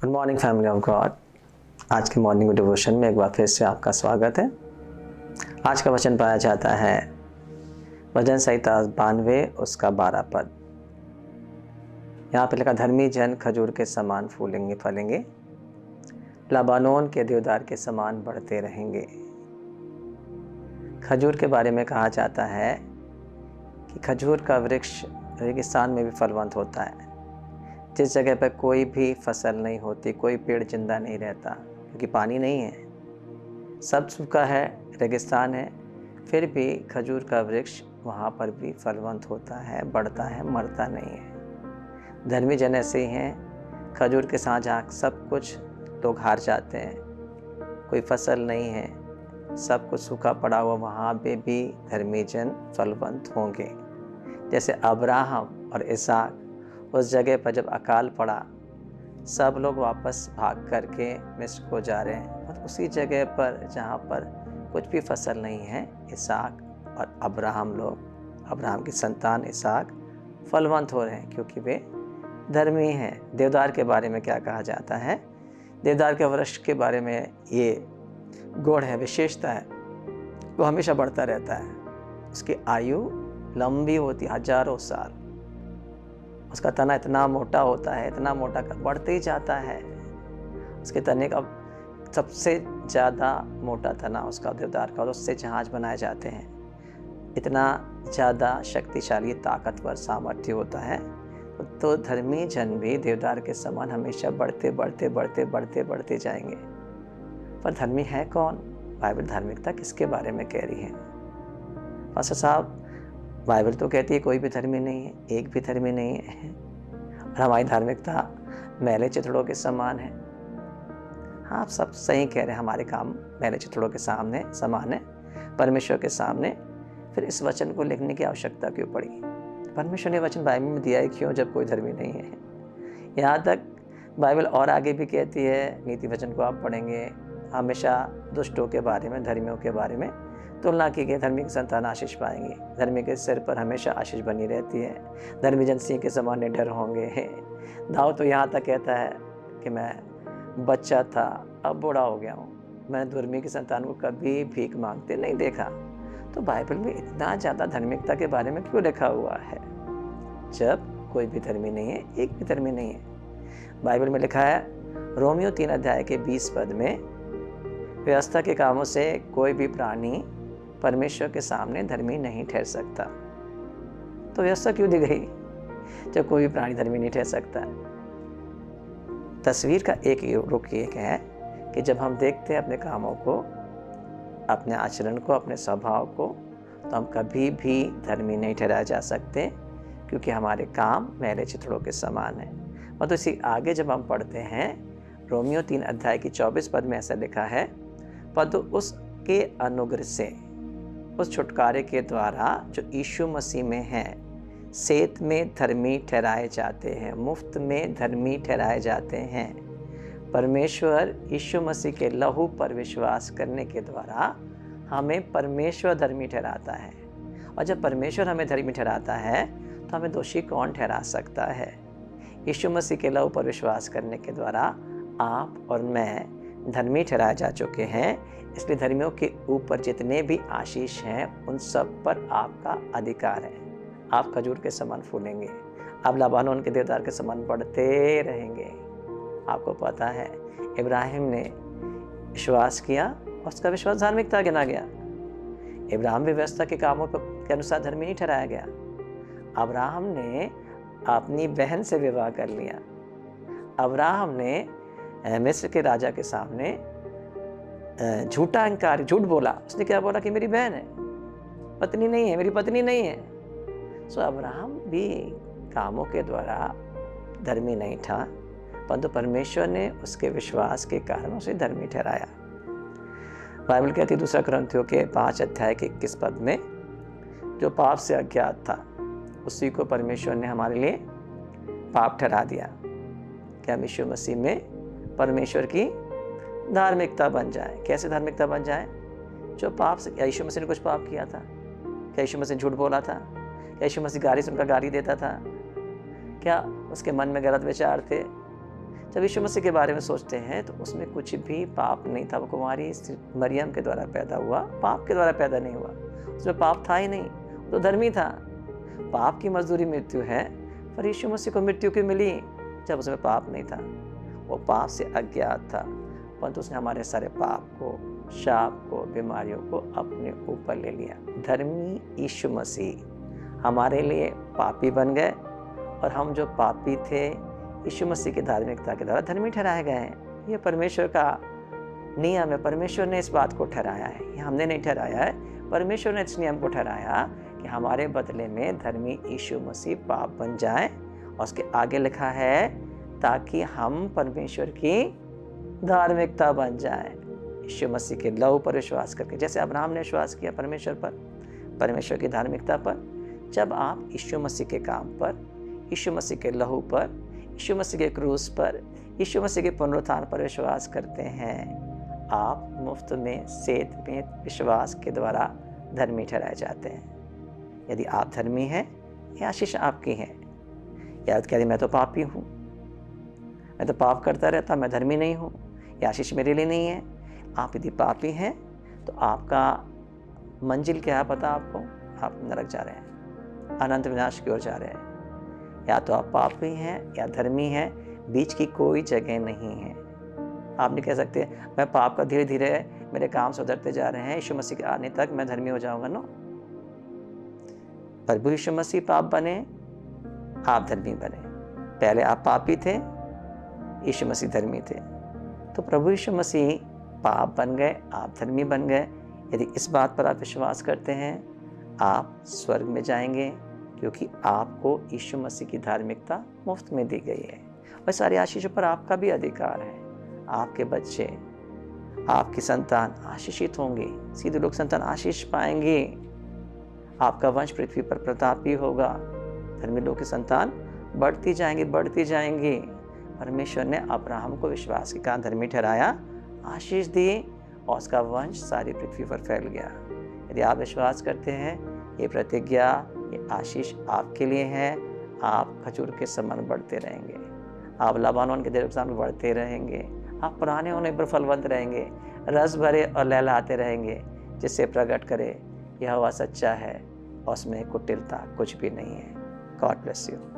Good morning family of God. आज के morning devotion में एक बार फिर से आपका स्वागत है। आज का वचन पाया जाता है भजन संहिता 92 उसका 12 पद। यहाँ पे लिखा, धर्मी जन खजूर के समान फूलेंगे फलेंगे, लबानोन के देवदार के समान बढ़ते रहेंगे। खजूर के बारे में कहा जाता है कि खजूर का वृक्ष रेगिस्तान में भी फलवंत होता है। जिस जगह पर कोई भी फसल नहीं होती, कोई पेड़ जिंदा नहीं रहता, क्योंकि पानी नहीं है, सब सूखा है, रेगिस्तान है, फिर भी खजूर का वृक्ष वहाँ पर भी फलवंत होता है, बढ़ता है, मरता नहीं है। धर्मी जन ऐसे ही हैं, खजूर के साथ जहाँ सब कुछ लोग हार जाते हैं, कोई फसल नहीं है, सब कुछ सूखा पड़ा हुआ, वहाँ पे भी धर्मी जन फलवंत होंगे। जैसे अब्राहम और इसहाक, उस जगह पर जब अकाल पड़ा, सब लोग वापस भाग करके मिस्र को जा रहे हैं, और उसी जगह पर जहाँ पर कुछ भी फसल नहीं है, इसहाक और अब्राहम की संतान इसहाक फलवंत हो रहे हैं, क्योंकि वे धर्मी हैं। देवदार के बारे में क्या कहा जाता है? देवदार के वृक्ष के बारे में ये गुण है, विशेषता है, वो हमेशा बढ़ता रहता है। उसकी आयु लंबी होती, हजारों साल। उसका तना इतना मोटा होता है, इतना मोटा बढ़ते ही जाता है। उसके तने का सबसे ज़्यादा मोटा तना उसका देवदार का, और उससे जहाज बनाए जाते हैं। इतना ज़्यादा शक्तिशाली, ताकतवर, सामर्थ्य होता है। तो धर्मी जन भी देवदार के समान हमेशा बढ़ते बढ़ते बढ़ते बढ़ते बढ़ते जाएंगे। पर धर्मी है कौन? बाइबल धार्मिकता किसके बारे में कह रही है? पास्टर साहब, बाइबल तो कहती है कोई भी धर्मी नहीं है, एक भी धर्मी नहीं है, और हमारी धार्मिकता मैले चिथड़ों के समान है। हाँ, आप सब सही कह रहे हैं, हमारे काम मैले चिथड़ों के सामने समान है परमेश्वर के सामने। फिर इस वचन को लिखने की आवश्यकता क्यों पड़ी? परमेश्वर ने वचन बाइबल में दिया है क्यों, जब कोई धर्मी नहीं है? यहाँ तक बाइबल और आगे भी कहती है, नीति वचन को आप पढ़ेंगे, हमेशा दुष्टों के बारे में, धर्मियों के बारे में तुलना की गई। धर्मी की संतान आशीष पाएंगे, धर्मी के सिर पर हमेशा आशीष बनी रहती है, धर्मी जन सिंह के समान निडर होंगे। दाऊद तो यहाँ तक कहता है कि मैं बच्चा था, अब बूढ़ा हो गया हूँ, मैंने धर्मी की संतान को कभी भीख मांगते नहीं देखा। तो बाइबल में इतना ज़्यादा धार्मिकता के बारे में क्यों लिखा हुआ है, जब कोई भी धर्मी नहीं है, एक भी धर्मी नहीं है? बाइबल में लिखा है, रोमियो 3 अध्याय के 20 पद में, व्यवस्था के कामों से कोई भी प्राणी परमेश्वर के सामने धर्मी नहीं ठहर सकता। तो व्यवस्था क्यों दी गई जब कोई भी प्राणी धर्मी नहीं ठहर सकता? तस्वीर का एक रुख एक है कि जब हम देखते हैं अपने कामों को, अपने आचरण को, अपने स्वभाव को, तो हम कभी भी धर्मी नहीं ठहराए जा सकते, क्योंकि हमारे काम मैले चिथड़ों के समान है। और तो इसी आगे जब हम पढ़ते हैं, रोमियो 3 अध्याय की 24 पद में ऐसा लिखा है, परंतु उसके अनुग्रह से, उस छुटकारे के द्वारा जो यीशु मसीह में है, सेत में धर्मी ठहराए जाते हैं, मुफ्त में धर्मी ठहराए जाते हैं। परमेश्वर यीशु मसीह के लहू पर विश्वास करने के द्वारा हमें परमेश्वर धर्मी ठहराता है। और जब परमेश्वर हमें धर्मी ठहराता है, तो हमें दोषी कौन ठहरा सकता है? यीशु मसीह के लहू पर विश्वास करने के द्वारा आप और मैं धर्मी ठहराए जा चुके हैं। इसलिए धर्मियों के ऊपर जितने भी आशीष हैं, उन सब पर आपका अधिकार है। आप खजूर के समान फूलेंगे, आप लबानोन के देवदार के समान बढ़ते रहेंगे। आपको पता है, इब्राहिम ने विश्वास किया, उसका विश्वास धार्मिकता गिना गया। इब्राहिम भी व्यवस्था के कामों के अनुसार धर्मी नहीं ठहराया गया। अब्राहम ने अपनी बहन से विवाह कर लिया। अब्राहम ने मिस्र के राजा के सामने झूठ बोला। उसने क्या बोला कि मेरी बहन है, पत्नी नहीं है, मेरी पत्नी नहीं है। सो अब्राहम भी कामों के द्वारा धर्मी नहीं था, परंतु परमेश्वर ने उसके विश्वास के कारण उसे धर्मी ठहराया। बाइबल कहती है 2 कुरिन्थियों के 5 अध्याय के 21 पद में, जो पाप से अज्ञात था, उसी को परमेश्वर ने हमारे लिए पाप ठहरा दिया, कि हम यीशु मसीह में परमेश्वर की धार्मिकता बन जाए। कैसे धार्मिकता बन जाए? जो पाप से, यीशु मसीह ने कुछ पाप किया था? क्या यीशु मसीह झूठ बोला था? क्या यीशु मसीह गाली सुनकर गाली देता था? क्या उसके मन में गलत विचार थे? जब यीशु मसीह के बारे में सोचते हैं तो उसमें कुछ भी पाप नहीं था। वो कुमारी मरियम के द्वारा पैदा हुआ, पाप के द्वारा पैदा नहीं हुआ। उसमें पाप था ही नहीं, तो धर्मी था। पाप की मजदूरी मृत्यु है, पर यीशु मसीह को मृत्यु क्यों मिली? जब उसमें पाप नहीं था, वो पाप से अज्ञात था, परंतु उसने हमारे सारे पाप को, शाप को, बीमारियों को अपने ऊपर ले लिया। धर्मी यीशु मसीह हमारे लिए पापी बन गए, और हम जो पापी थे यीशु मसीह की धार्मिकता के द्वारा धर्मी ठहराए गए हैं। ये परमेश्वर का नियम है, परमेश्वर ने इस बात को ठहराया है, ये हमने नहीं ठहराया है। परमेश्वर ने इस नियम को ठहराया कि हमारे बदले में धर्मी यीशु मसीह पाप बन जाए, और उसके आगे लिखा है ताकि हम परमेश्वर की धार्मिकता बन जाए। यीशु मसीह के लहू पर विश्वास करके, जैसे अब्राहम ने विश्वास किया परमेश्वर पर, परमेश्वर की धार्मिकता पर। जब आप यीशु मसीह के काम पर, यीशु मसीह के लहू पर, यीशु मसीह के क्रूस पर, यीशु मसीह के पुनरुत्थान पर विश्वास करते हैं, आप मुफ्त में, सेध में विश्वास के द्वारा धर्मी ठहराए जाते हैं। यदि आप धर्मी हैं, ये आशीष आपकी है। याद करिए, मैं तो पापी हूँ, मैं तो पाप करता रहता, मैं धर्मी नहीं हूँ, ये आशीष मेरे लिए नहीं है। आप यदि पापी हैं तो आपका मंजिल क्या है पता आपको? आप नरक जा रहे हैं, अनंत विनाश की ओर जा रहे हैं। या तो आप पापी हैं या धर्मी हैं, बीच की कोई जगह नहीं है। आप नहीं कह सकते मैं पाप का धीरे धीरे मेरे काम सुधरते जा रहे हैं, यीशु मसीह के आने तक मैं धर्मी हो जाऊंगा। नो, प्रभु यीशु मसीह पाप बने, आप धर्मी बने। पहले आप पापी थे, यीशु मसीह धर्मी थे, तो प्रभु यीशु मसीह पाप बन गए, आप धर्मी बन गए। यदि इस बात पर आप विश्वास करते हैं, आप स्वर्ग में जाएंगे, क्योंकि आपको यीशु मसीह की धार्मिकता मुफ्त में दी गई है। और सारी आशीषों पर आपका भी अधिकार है। आपके बच्चे, आपकी संतान आशीषित होंगे, सीधे लोग संतान आशीष पाएंगे। आपका वंश पृथ्वी पर प्रतापी होगा। धर्मी लोग की संतान बढ़ती जाएंगी, बढ़ती जाएंगी। परमेश्वर ने अब्राहम को विश्वास के कारण धर्मी ठहराया, आशीष दी, और उसका वंश सारी पृथ्वी पर फैल गया। यदि आप विश्वास करते हैं, ये प्रतिज्ञा, ये आशीष आपके लिए है। आप खजूर के समान बढ़ते रहेंगे, आप लबानोन के देर के समान बढ़ते रहेंगे, आप पुराने होने पर फलवंत रहेंगे, रस भरे और लहलाते रहेंगे, जिससे प्रकट करे यह हवा सच्चा है और उसमें कुटिलता कुछ भी नहीं है। God bless you.